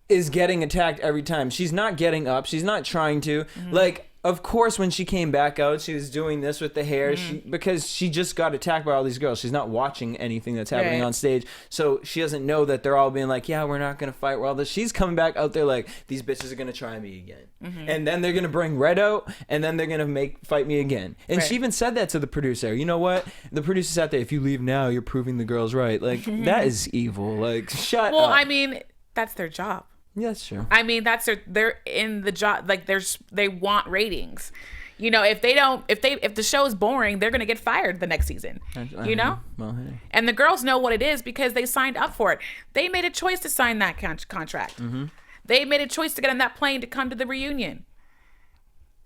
is getting attacked every time. She's not getting up. She's not trying to. Like, of course, when she came back out, she was doing this with the hair because she just got attacked by all these girls. She's not watching anything that's happening on stage. So she doesn't know that they're all being like, yeah, we're not going to fight. We're all this. She's coming back out there like, these bitches are going to try me again. And then they're going to bring Red out, and then they're going to fight me again. And she even said that to the producer. You know what? The producer sat there, if you leave now, you're proving the girl's right. Like, that is evil. Like, shut up. Well, I mean, that's their job. Yeah, that's true. I mean, they're in the job. Like, they want ratings. If the show is boring, they're gonna get fired the next season. Well, hey. And the girls know what it is because they signed up for it. They made a choice to sign that contract. They made a choice to get on that plane to come to the reunion.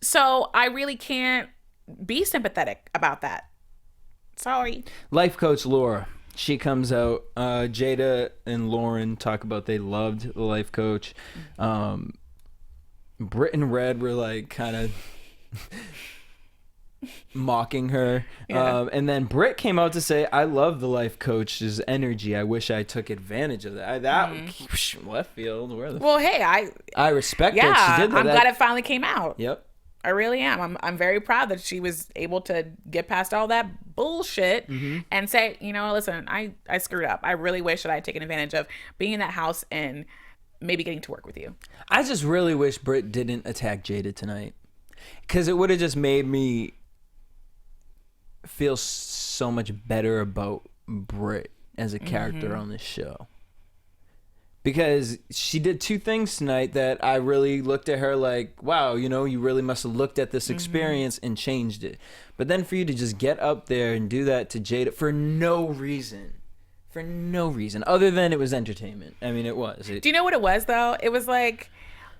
So I really can't be sympathetic about that. Sorry. Life coach Laura. She comes out. Jada and Lauren talk about they loved the life coach. Brit and Red were like kind of mocking her. Yeah. And then Brit came out to say, I love the life coach's energy. I wish I took advantage of that. Left field. Well, hey, I respect that she did that. I'm glad it finally came out. Yep. I really am. I'm very proud that she was able to get past all that bullshit and say, you know, listen, I screwed up. I really wish that I had taken advantage of being in that house and maybe getting to work with you. I just really wish Brit didn't attack Jada tonight, because it would have just made me feel so much better about Brit as a character on this show. Because she did two things tonight that I really looked at her like, wow, you know, you really must have looked at this experience and changed it. But then for you to just get up there and do that to Jada for no reason other than it was entertainment. I mean, it was. Do you know what it was, though? It was like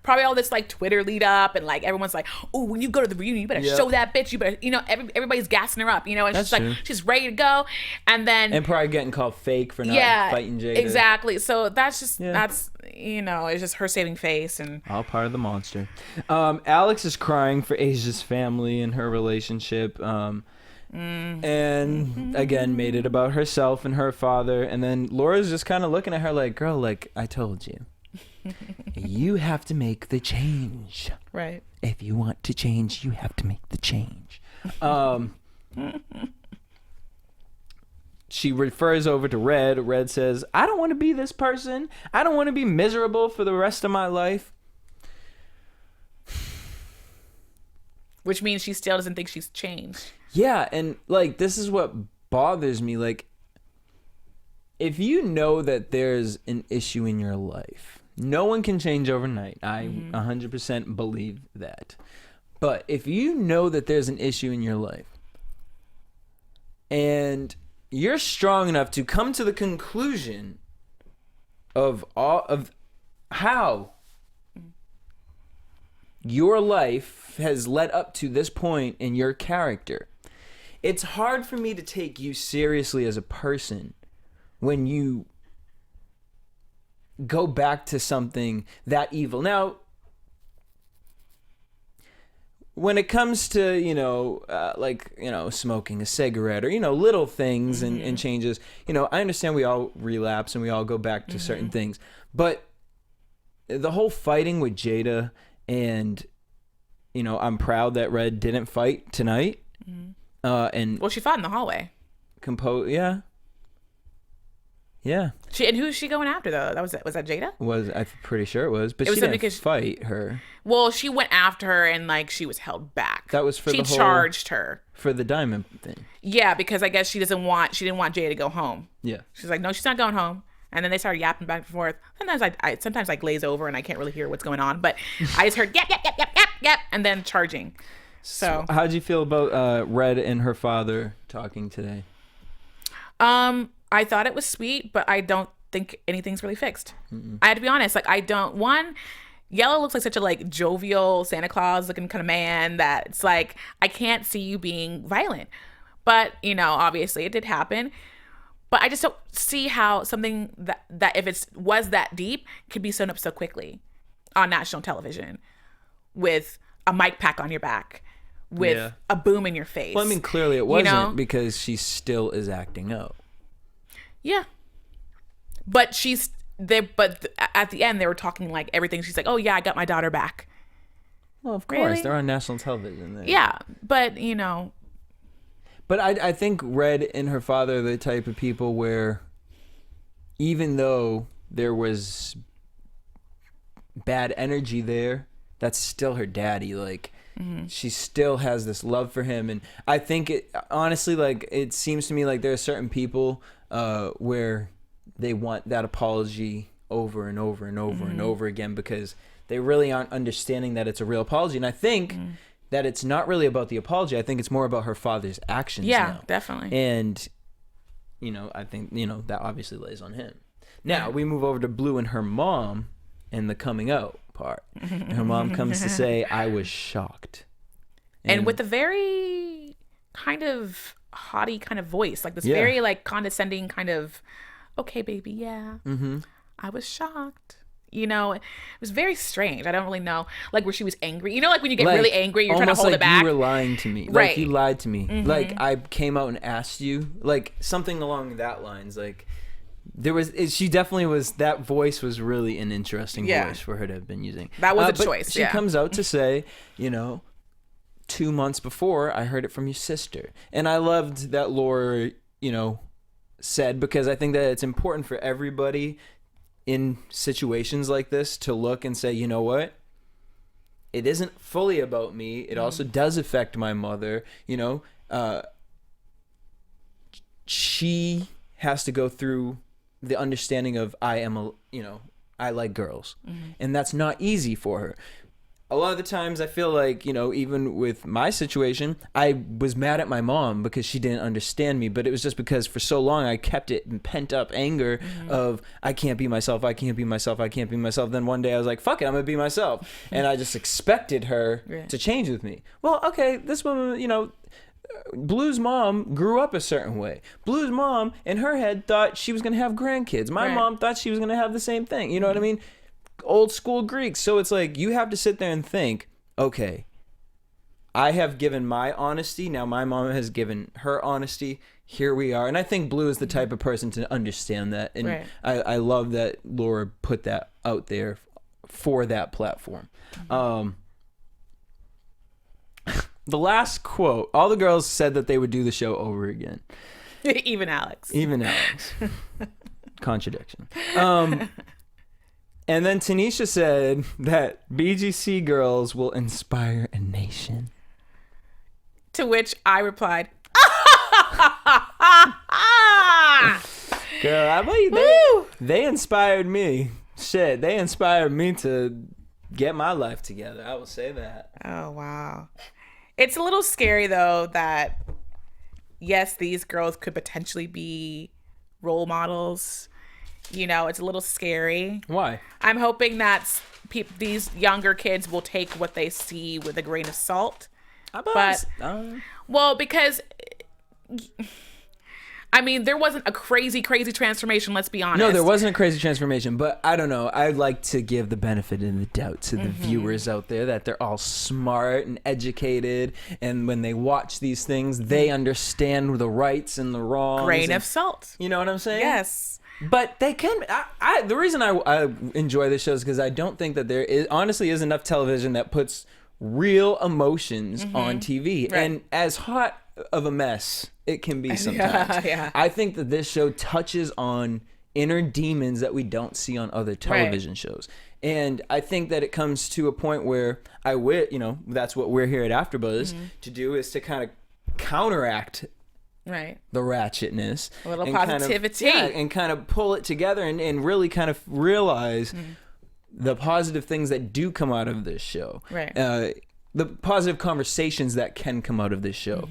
probably all this like Twitter lead up, and like everyone's like, oh, when you go to the reunion, you better show that bitch. You better, you know, everybody's gassing her up, you know, and That's she's true. like, she's ready to go. And probably getting called fake for not fighting Jada. Exactly. So that's just, that's, you know, it's just her saving face. And all part of the monster. Alex is crying for Asia's family and her relationship. And again, made it about herself and her father. And then Laura's just kind of looking at her like, girl, like I told you. You have to make the change. Right. If you want to change, you have to make the change. She refers over to Red. Red says, I don't want to be this person. I don't want to be miserable for the rest of my life. Which means she still doesn't think she's changed. Yeah, and like this is what bothers me. Like, if you know that there's an issue in your life, no one can change overnight. I 100% believe that. But if you know that there's an issue in your life and you're strong enough to come to the conclusion of how your life has led up to this point in your character, it's hard for me to take you seriously as a person when you go back to something that evil. Now, when it comes to, you know, like, you know, smoking a cigarette or, you know, little things and changes, you know, I understand we all relapse and we all go back to certain things. But the whole fighting with Jada, and, you know, I'm proud that Red didn't fight tonight. And well, she fought in the hallway. Yeah. And who's she going after though? Was that Jada? I'm pretty sure it was, but she didn't fight her. Well, she went after her and like she was held back. That was for she charged her for the diamond thing. Yeah, because I guess she didn't want Jada to go home. Yeah. She's like, no, she's not going home. And then they started yapping back and forth. Sometimes I glaze over and I can't really hear what's going on, but I just heard yap, and then charging. So how'd you feel about Red and her father talking today? I thought it was sweet, but I don't think anything's really fixed. I had to be honest. Like, Yellow looks like such a like jovial Santa Claus looking kind of man that it's like, I can't see you being violent. But, you know, obviously it did happen. But I just don't see how something that if it was that deep could be sewn up so quickly on national television with a mic pack on your back, with a boom in your face. Well, I mean, clearly it wasn't, because she still is acting out. Yeah. But but at the end they were talking like everything. She's like, oh yeah, I got my daughter back. Well, of course. They're on national television. Yeah, but you know. But I think Red and her father are the type of people where even though there was bad energy there, that's still her daddy. Like, she still has this love for him. And I think honestly, like, it seems to me like there are certain people where they want that apology over and over and over and over again because they really aren't understanding that it's a real apology. And I think that it's not really about the apology. I think it's more about her father's actions. Yeah, definitely. And, you know, I think, you know, that obviously lays on him. Now, we move over to Blue and her mom and the coming out part. And her mom comes to say, I was shocked. And with a very kind of haughty kind of voice, like this very like condescending kind of, okay, baby, I was shocked. You know, it was very strange. I don't really know, like where she was angry. You know, like when you get really angry, you're trying to hold it back. You were lying to me. Right. Like you lied to me. Like I came out and asked you, like something along that lines. Like she definitely was, that voice was really an interesting voice for her to have been using. That was a choice. She comes out to say, you know, 2 months before, I heard it from your sister. And I loved that Laura, said, because I think that it's important for everybody in situations like this to look and say, you know what? It isn't fully about me. It also does affect my mother. She has to go through the understanding of I like girls. And that's not easy for her. A lot of the times I feel like, even with my situation, I was mad at my mom because she didn't understand me, but it was just because for so long I kept it in pent up anger of I can't be myself, I can't be myself, I can't be myself. Then one day I was like, fuck it, I'm gonna be myself. And I just expected her to change with me. Well, okay, this woman, Blue's mom grew up a certain way. Blue's mom in her head thought she was gonna have grandkids. My mom thought she was gonna have the same thing. You know what I mean? Old school Greeks. So it's like you have to sit there and think, okay, I have given my honesty. Now my mom has given her honesty. Here we are. And I think Blue is the type of person to understand that. And I love that Laura put that out there for that platform. The last quote, all the girls said that they would do the show over again. Even Alex. Contradiction. And then Tanisha said that BGC girls will inspire a nation. To which I replied, girl, I believe they inspired me. Shit, they inspired me to get my life together. I will say that. Oh, wow. It's a little scary, though, that, yes, these girls could potentially be role models. It's a little scary. Why? I'm hoping that these younger kids will take what they see with a grain of salt. Well, because there wasn't a crazy transformation, let's be honest. No, there wasn't a crazy transformation, but I don't know. I'd like to give the benefit of the doubt to the viewers out there that they're all smart and educated, and when they watch these things, they understand the rights and the wrongs. Grain of salt. You know what I'm saying? Yes. But they can. The reason I enjoy this show is because I don't think that there honestly is enough television that puts real emotions on TV. Right. And as hot of a mess it can be sometimes. I think that this show touches on inner demons that we don't see on other television shows. And I think that it comes to a point where that's what we're here at AFTERBUZZ to do, is to kind of counteract the ratchetness, a little positivity, and kind of pull it together and really kind of realize the positive things that do come out of this show, the positive conversations that can come out of this show.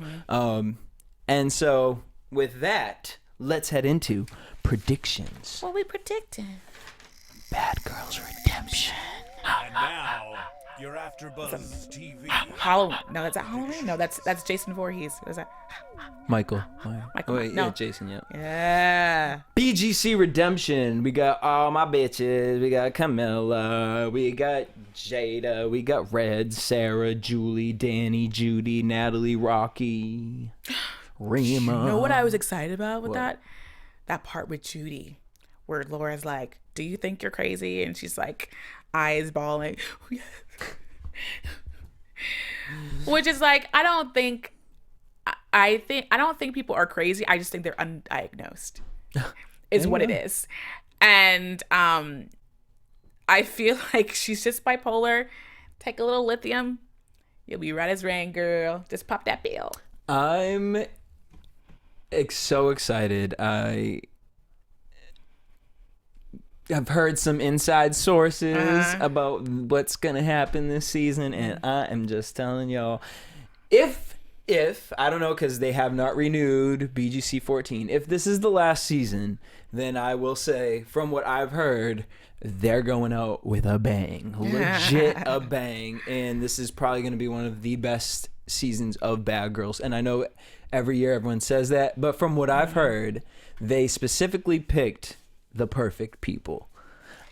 And so with that, let's head into predictions. What we predicting? Bad Girls Redemption. And now, your AFTERBUZZ TV. Halloween. No, that's not Halloween. No, that's Jason Voorhees. What is that? Michael. Michael. Wait, no. Yeah, Jason. Yep. Yeah. BGC Redemption. We got all my bitches. We got Camilla. We got Jada. We got Red, Sarah, Julie, Danny, Judy, Natalie, Rocky, Rima. You know what I was excited about with that? That part with Judy, where Laura's like, "Do you think you're crazy?" And she's like, eyes bawling. Which is like, I don't think people are crazy. I just think they're undiagnosed. Is what it is. And I feel like she's just bipolar. Take a little lithium. You'll be right as rain, girl. Just pop that pill. I'm so excited. I've heard some inside sources about what's gonna happen this season, and I am just telling y'all, if I don't know, because they have not renewed BGC 14, if this is the last season, then I will say, from what I've heard, they're going out with a bang. Legit a bang. And this is probably going to be one of the best seasons of Bad Girls. And I know every year everyone says that, but from what I've heard, they specifically picked the perfect people.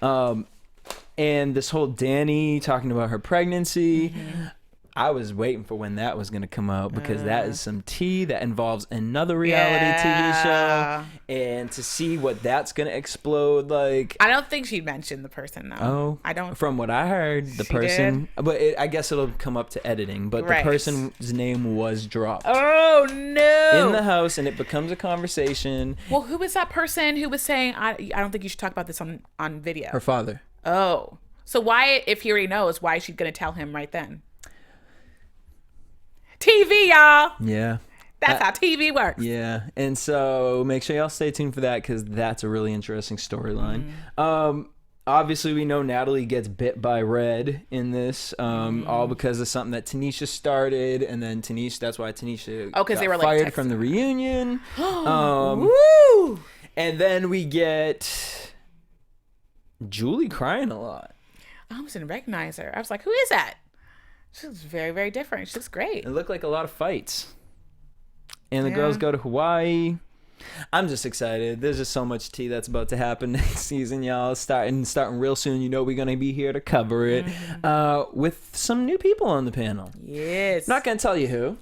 And this whole Danny talking about her pregnancy, I was waiting for when that was going to come out because that is some tea that involves another reality TV show, and to see what that's going to explode like. I don't think she mentioned the person though. Oh, I don't. From what I heard, the person, but I guess it'll come up to editing. But the person's name was dropped. Oh no! In the house, and it becomes a conversation. Well, who was that person who was saying, I don't think you should talk about this on video? Her father. Oh. So why, if he already knows, why is she going to tell him right then? TV, y'all. Yeah. That's how TV works. Yeah. And so make sure y'all stay tuned for that because that's a really interesting storyline. Obviously, we know Natalie gets bit by Red in this, all because of something that Tanisha started, and then that's why Tanisha got they were fired from the reunion. Woo! And then we get Julie crying a lot. I almost didn't recognize her. I was like, who is that? She looks very, very different. She looks great. It looked like a lot of fights. And the girls go to Hawaii. I'm just excited. There's just so much tea that's about to happen next season, y'all. Starting real soon. You know we're going to be here to cover it with some new people on the panel. Yes. Not going to tell you who.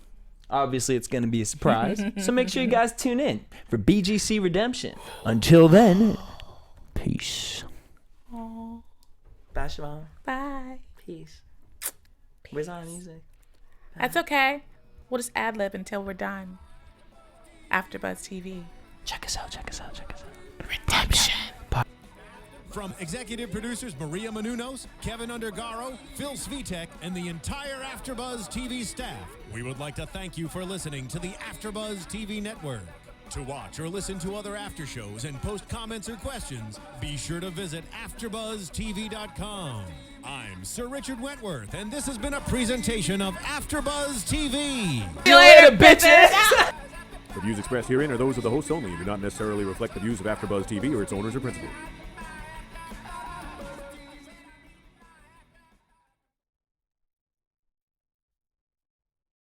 Obviously, it's going to be a surprise. So make sure you guys tune in for BGC Redemption. Until then, peace. Aww. Bye, Chevonne. Bye. Peace. Where's our music? That's okay. We'll just ad-lib until we're done. AfterBuzz TV. Check us out. Redemption. From executive producers Maria Menounos, Kevin Undergaro, Phil Svitek, and the entire AfterBuzz TV staff, we would like to thank you for listening to the AfterBuzz TV network. To watch or listen to other after shows and post comments or questions, be sure to visit AfterBuzzTV.com. I'm Sir Richard Wentworth, and this has been a presentation of AfterBuzz TV. See you later, bitches! The views expressed herein are those of the hosts only and do not necessarily reflect the views of AfterBuzz TV or its owners or principals.